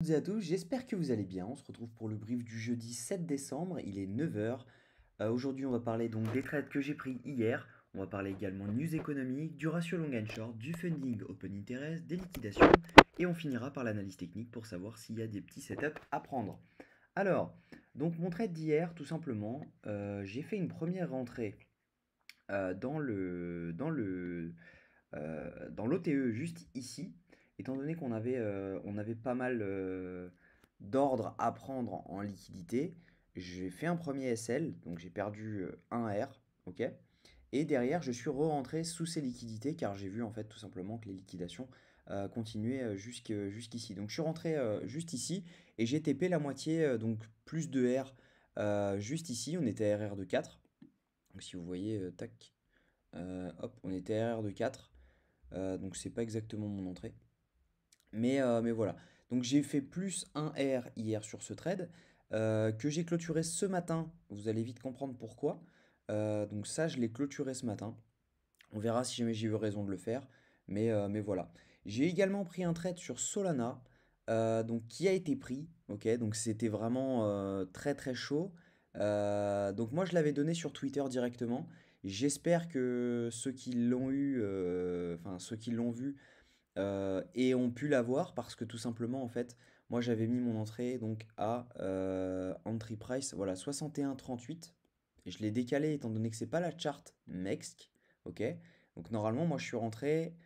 Toutes et à tous, j'espère que vous allez bien. On se retrouve pour le brief du jeudi 7 décembre, il est 9 heures. Aujourd'hui, on va parler donc des trades que j'ai pris hier. On va parler également news économique, du ratio long and short, du funding open interest, des liquidations et on finira par l'analyse technique pour savoir s'il y a des petits setups à prendre. Alors, donc mon trade d'hier, tout simplement, j'ai fait une première rentrée dans l'OTE juste ici, étant donné on avait pas mal d'ordres à prendre en liquidité, j'ai fait un premier SL, donc j'ai perdu 1 R, ok? Et derrière, je suis re-rentré sous ces liquidités car j'ai vu en fait tout simplement que les liquidations continuaient jusqu'ici. Donc je suis rentré juste ici et j'ai TP la moitié, donc plus de R juste ici. On était à RR de 4. Donc si vous voyez, tac, hop, on était à RR de 4. Donc c'est pas exactement mon entrée. Mais voilà. Donc j'ai fait plus un R hier sur ce trade que j'ai clôturé ce matin. Vous allez vite comprendre pourquoi. Donc ça, je l'ai clôturé ce matin. On verra si jamais j'ai eu raison de le faire. Mais voilà. J'ai également pris un trade sur Solana. Donc qui a été pris. Ok, donc c'était vraiment très très chaud. Donc moi je l'avais donné sur Twitter directement. J'espère que ceux qui l'ont eu, enfin ceux qui l'ont vu et ont pu l'avoir parce que tout simplement en fait moi j'avais mis mon entrée donc à entry price voilà 61,38 et je l'ai décalé étant donné que c'est pas la charte MEXC, ok, donc normalement moi je suis rentré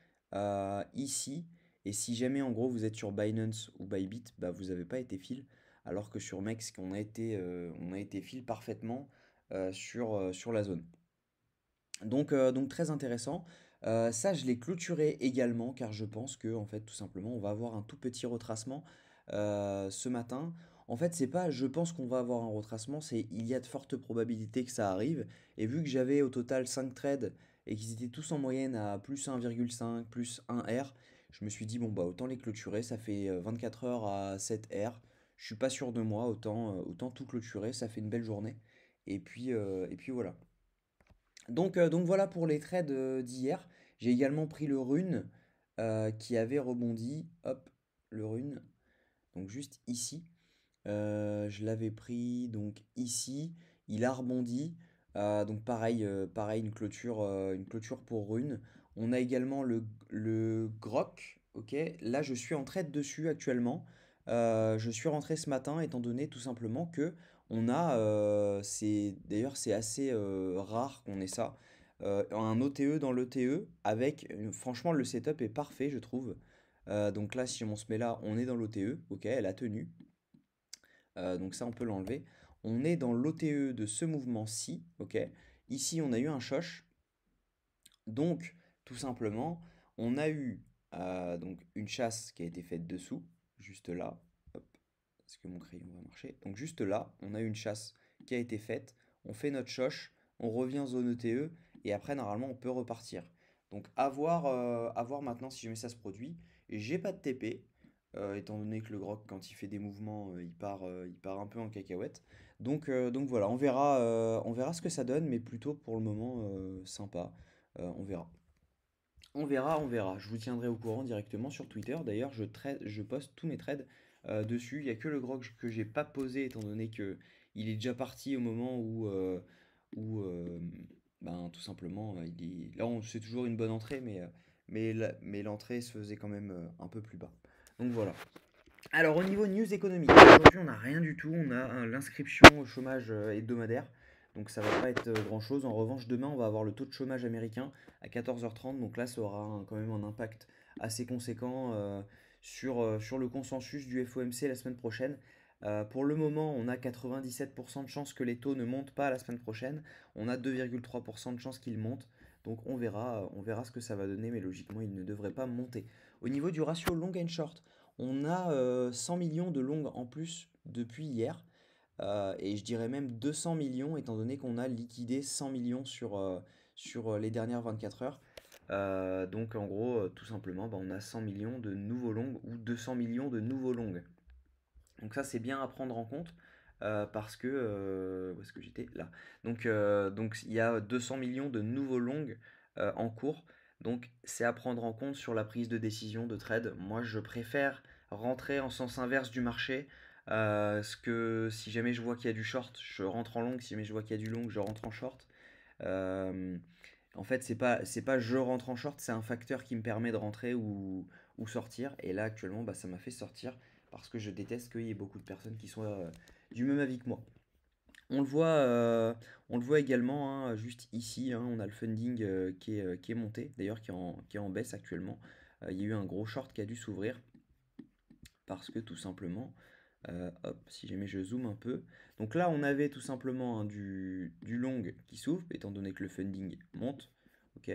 ici et si jamais en gros vous êtes sur Binance ou Bybit bah vous avez pas été fil alors que sur MEXC on a été fil parfaitement sur la zone donc très intéressant. Ça, je l'ai clôturé également car je pense que, en fait, tout simplement, on va avoir un tout petit retracement ce matin. En fait, c'est pas je pense qu'on va avoir un retracement, c'est il y a de fortes probabilités que ça arrive. Et vu que j'avais au total 5 trades et qu'ils étaient tous en moyenne à plus 1,5, plus 1 R, je me suis dit, bon, bah autant les clôturer, ça fait 24 heures à 7 R. Je suis pas sûr de moi, autant tout clôturer, ça fait une belle journée. Et puis voilà. Donc voilà pour les trades d'hier. J'ai également pris le rune qui avait rebondi. Hop, le rune. Donc juste ici. Je l'avais pris donc ici. Il a rebondi. Donc pareil, pareil une clôture pour rune. On a également le grok. Ok, là je suis en trade dessus actuellement. Je suis rentré ce matin étant donné tout simplement que on a, d'ailleurs c'est assez rare qu'on ait ça, un OTE dans l'OTE avec, franchement le setup est parfait je trouve. Donc là si on se met là, on est dans l'OTE, ok, elle a tenu. Donc ça on peut l'enlever. On est dans l'OTE de ce mouvement-ci, ok. Ici on a eu un choche, donc tout simplement on a eu donc une chasse qui a été faite dessous, juste là. Hop, est-ce que mon crayon va marcher? Donc juste là, on a une chasse qui a été faite, on fait notre choche, on revient en zone ETE, et après normalement on peut repartir. Donc à voir maintenant si jamais ça se produit. J'ai pas de TP, étant donné que le grog quand il fait des mouvements, il part un peu en cacahuète. Donc voilà, on verra ce que ça donne, mais plutôt pour le moment sympa. On verra. On verra, on verra. Je vous tiendrai au courant directement sur Twitter. D'ailleurs, je poste tous mes trades dessus. Il n'y a que le grog que j'ai pas posé étant donné que il est déjà parti au moment où ben, tout simplement, là, c'est toujours une bonne entrée, mais l'entrée se faisait quand même un peu plus bas. Donc voilà. Alors au niveau news économique, aujourd'hui on n'a rien du tout, on a l'inscription au chômage hebdomadaire, donc ça va pas être grand-chose. En revanche, demain on va avoir le taux de chômage américain à 14h30, donc là ça aura quand même un impact assez conséquent sur le consensus du FOMC la semaine prochaine. Pour le moment, on a 97% de chances que les taux ne montent pas la semaine prochaine, on a 2,3% de chances qu'ils montent, donc on verra ce que ça va donner, mais logiquement il ne devrait pas monter. Au niveau du ratio long and short, on a 100 millions de longues en plus depuis hier. Et je dirais même 200 millions étant donné qu'on a liquidé 100 millions sur les dernières 24 heures. Donc en gros, tout simplement, bah, on a 100 millions de nouveaux longs ou 200 millions de nouveaux longs. Donc ça, c'est bien à prendre en compte parce que... où est-ce que j'étais? Là. Donc il y a 200 millions de nouveaux longs en cours. Donc c'est à prendre en compte sur la prise de décision de trade. Moi, je préfère rentrer en sens inverse du marché. Ce que si jamais je vois qu'il y a du short, je rentre en long. Si jamais je vois qu'il y a du long, je rentre en short. Euh, En fait, c'est pas je rentre en short, c'est un facteur qui me permet de rentrer ou sortir. Et là, actuellement, bah, ça m'a fait sortir parce que je déteste qu'il y ait beaucoup de personnes qui soient du même avis que moi. On le voit, euh, on le voit également, hein, juste ici, hein, on a le funding qui est monté, d'ailleurs qui est en baisse actuellement. Il y a eu un gros short qui a dû s'ouvrir parce que tout simplement, hop, si jamais je zoome un peu. Donc là, on avait tout simplement hein, du long qui s'ouvre, étant donné que le funding monte. Ok,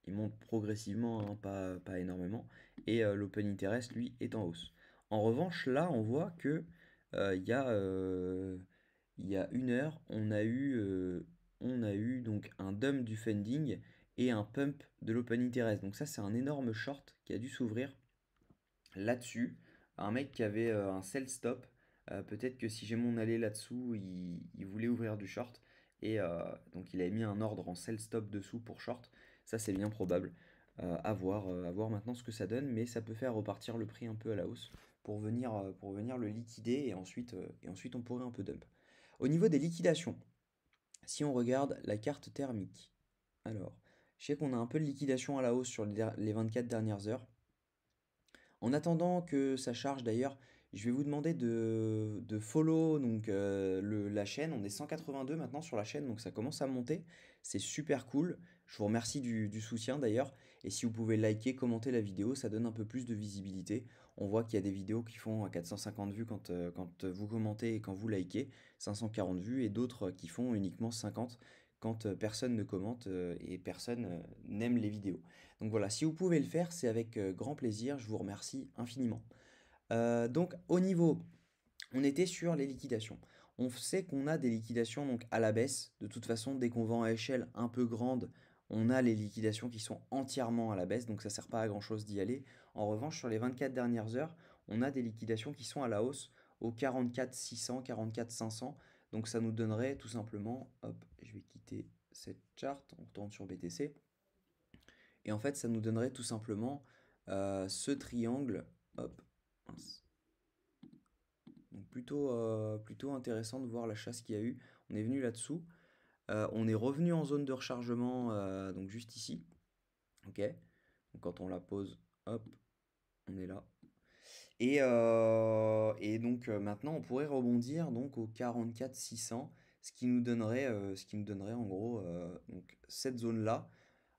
il monte progressivement, hein, pas énormément. Et l'open interest, lui, est en hausse. En revanche, là, on voit que il y a une heure, on a eu donc un dump du funding et un pump de l'open interest. Donc ça, c'est un énorme short qui a dû s'ouvrir là-dessus, un mec qui avait un sell stop. Peut-être que si j'ai mon allé là-dessous, il voulait ouvrir du short. Et donc il avait mis un ordre en sell stop dessous pour short. Ça c'est bien probable. À voir maintenant ce que ça donne, mais ça peut faire repartir le prix un peu à la hausse pour venir le liquider et ensuite on pourrait un peu dump. Au niveau des liquidations, si on regarde la carte thermique, alors je sais qu'on a un peu de liquidation à la hausse sur les 24 dernières heures. En attendant que ça charge d'ailleurs, je vais vous demander de follow donc, la chaîne. On est 182 maintenant sur la chaîne, donc ça commence à monter. C'est super cool. Je vous remercie du soutien d'ailleurs. Et si vous pouvez liker, commenter la vidéo, ça donne un peu plus de visibilité. On voit qu'il y a des vidéos qui font 450 vues quand vous commentez et quand vous likez, 540 vues, et d'autres qui font uniquement 50 quand personne ne commente et personne n'aime les vidéos. Donc voilà, si vous pouvez le faire, c'est avec grand plaisir. Je vous remercie infiniment. Donc au niveau, on était sur les liquidations. On sait qu'on a des liquidations donc à la baisse. De toute façon, dès qu'on vend à échelle un peu grande, on a les liquidations qui sont entièrement à la baisse. Donc ça ne sert pas à grand chose d'y aller. En revanche, sur les 24 dernières heures, on a des liquidations qui sont à la hausse au 44 600, 44 500. Donc ça nous donnerait tout simplement, hop, je vais quitter cette charte, on retourne sur BTC. Et en fait, ça nous donnerait tout simplement ce triangle. Hop, mince. Donc plutôt intéressant de voir la chasse qu'il y a eu. On est venu là-dessous. On est revenu en zone de rechargement, donc juste ici. Ok. Donc quand on la pose, hop, on est là. Et donc maintenant, on pourrait rebondir donc au 44 600, ce qui nous donnerait en gros donc cette zone-là.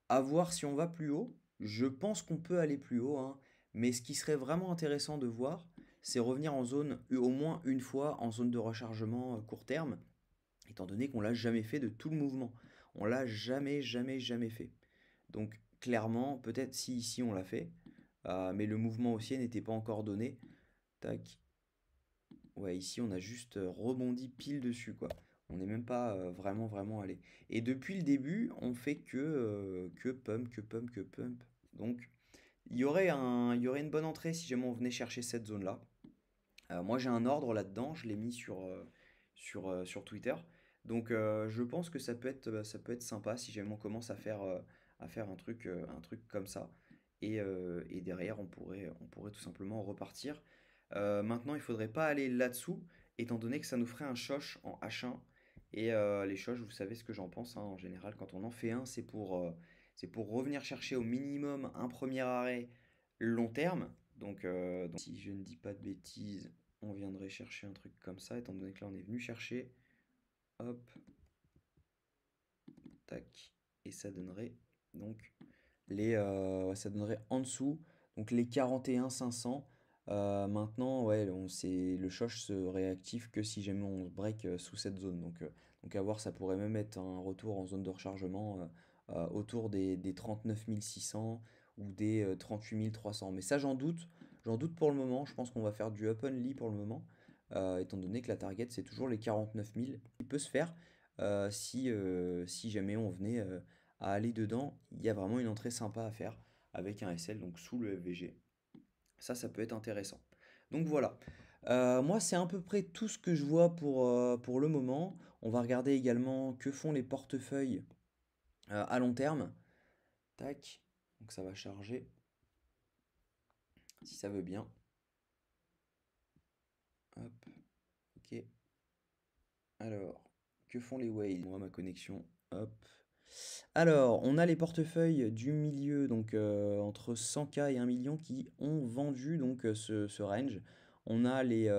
À voir si on va plus haut. Je pense qu'on peut aller plus haut, hein. Mais ce qui serait vraiment intéressant de voir, c'est revenir en zone, au moins une fois, en zone de rechargement court terme, étant donné qu'on l'a jamais fait de tout le mouvement. On l'a jamais, jamais, jamais fait. Donc clairement, peut-être si ici on l'a fait, mais le mouvement haussier n'était pas encore donné. Tac. Ouais, ici on a juste rebondi pile dessus, quoi. On n'est même pas vraiment, vraiment allé. Et depuis le début, on fait que pump, que pump, que pump. Donc, il y aurait une bonne entrée si jamais on venait chercher cette zone-là. Moi, j'ai un ordre là-dedans, je l'ai mis sur Twitter. Donc, je pense que ça peut être sympa si jamais on commence à faire un truc comme ça. Et derrière, on pourrait tout simplement repartir. Maintenant, il faudrait pas aller là-dessous, étant donné que ça nous ferait un shosh en H1. Et les shosh, vous savez ce que j'en pense, hein, en général. Quand on en fait un, c'est pour revenir chercher au minimum un premier arrêt long terme. Donc, si je ne dis pas de bêtises, on viendrait chercher un truc comme ça, étant donné que là, on est venu chercher. Hop, tac. Et ça donnerait donc ça donnerait en dessous, donc les 41 500. Maintenant, ouais, le shosh se réactive que si jamais on break sous cette zone. Donc à voir, ça pourrait même être un retour en zone de rechargement autour des 39 600 ou des 38 300. Mais ça, j'en doute pour le moment. Je pense qu'on va faire du up only pour le moment, étant donné que la target, c'est toujours les 49 000. Il peut se faire si jamais on venait à aller dedans. Il y a vraiment une entrée sympa à faire avec un SL, donc sous le FVG. Ça peut être intéressant. Donc voilà. Moi, c'est à peu près tout ce que je vois pour le moment. On va regarder également que font les portefeuilles à long terme. Tac. Donc ça va charger, si ça veut bien. Ok. Alors, que font les whales? Moi, ma connexion. Hop. Alors, on a les portefeuilles du milieu, donc entre 100K et 1 million qui ont vendu donc ce range. On a les,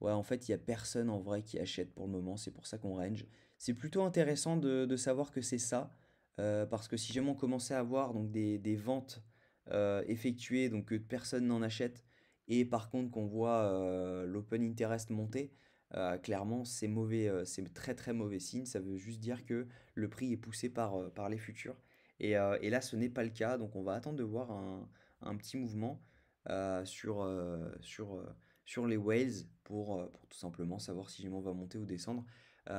ouais, en fait, il y a personne en vrai qui achète pour le moment, c'est pour ça qu'on range. C'est plutôt intéressant de savoir que c'est ça, parce que si jamais on commençait à avoir donc des ventes effectuées, donc que personne n'en achète, et par contre qu'on voit l'open interest monter, clairement c'est mauvais, c'est très très mauvais signe. Ça veut juste dire que le prix est poussé par les futurs. Et là, ce n'est pas le cas, donc on va attendre de voir un petit mouvement sur les whales pour tout simplement savoir si jamais on va monter ou descendre.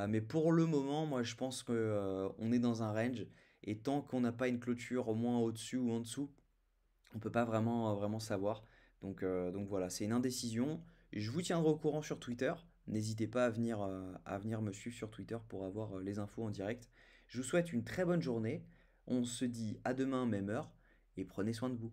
Mais pour le moment, moi je pense que on est dans un range et tant qu'on n'a pas une clôture au moins au-dessus ou en dessous, on peut pas vraiment savoir. Donc voilà, c'est une indécision. Je vous tiendrai au courant sur Twitter. N'hésitez pas à venir me suivre sur Twitter pour avoir les infos en direct. Je vous souhaite une très bonne journée. On se dit à demain, même heure, et prenez soin de vous.